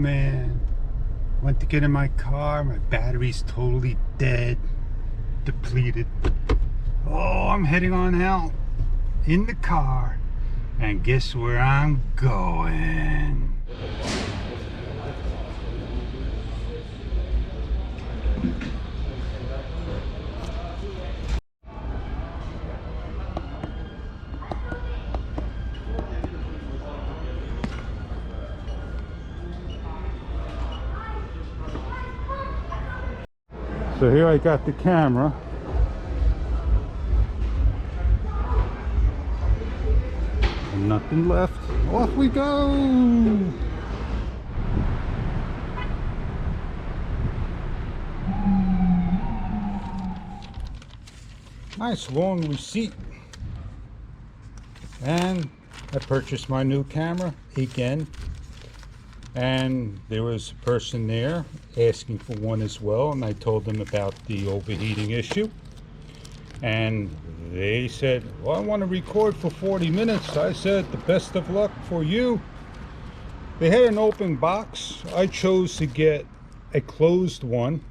man. Went to get in my car. My battery's totally dead. Depleted. Oh, I'm heading on out in the car. And guess where I'm going? So here I got the camera. And nothing left. Off we go! Nice long receipt. And I purchased my new camera again. And there was a person there asking for one as well, and I told them about the overheating issue, and they said, well, I want to record for 40 minutes. I said, the best of luck for you. They had an open box. I chose to get a closed one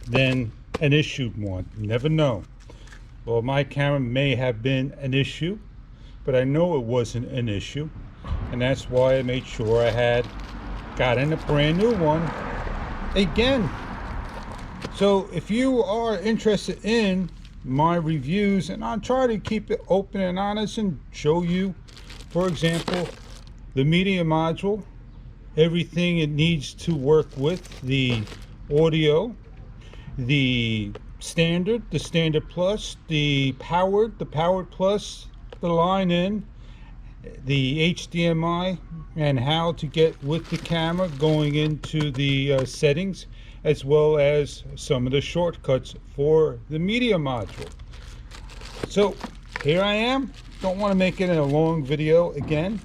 than an issued one. You never know. Well, my camera may have been an issue, but I know it wasn't an issue. And that's why I made sure I got in a brand new one again. So if you are interested in my reviews, and I'll try to keep it open and honest and show you, for example, the media module, everything it needs to work with, the audio, the standard plus, the powered plus, the line in, the HDMI, and how to get with the camera going into the settings, as well as some of the shortcuts for the media module. So here I am. Don't want to make it a long video again.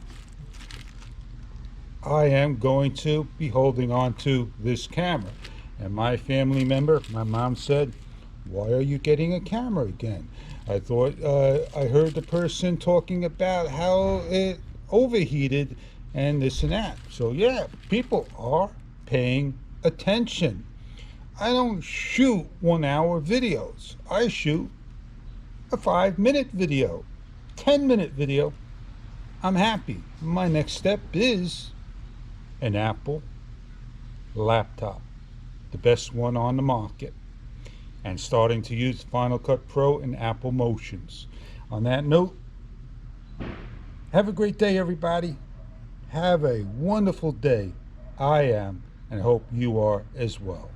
I am going to be holding on to this camera, and my family member, my mom, said, why are you getting a camera again? I thought I heard the person talking about how it overheated and this and that. So yeah, people are paying attention. I don't shoot 1 hour videos. I shoot a 5-minute video, 10-minute video. I'm happy. My next step is an Apple laptop, the best one on the market, and starting to use Final Cut Pro and Apple Motions. On that note, have a great day, everybody. Have a wonderful day. I am, and hope you are as well.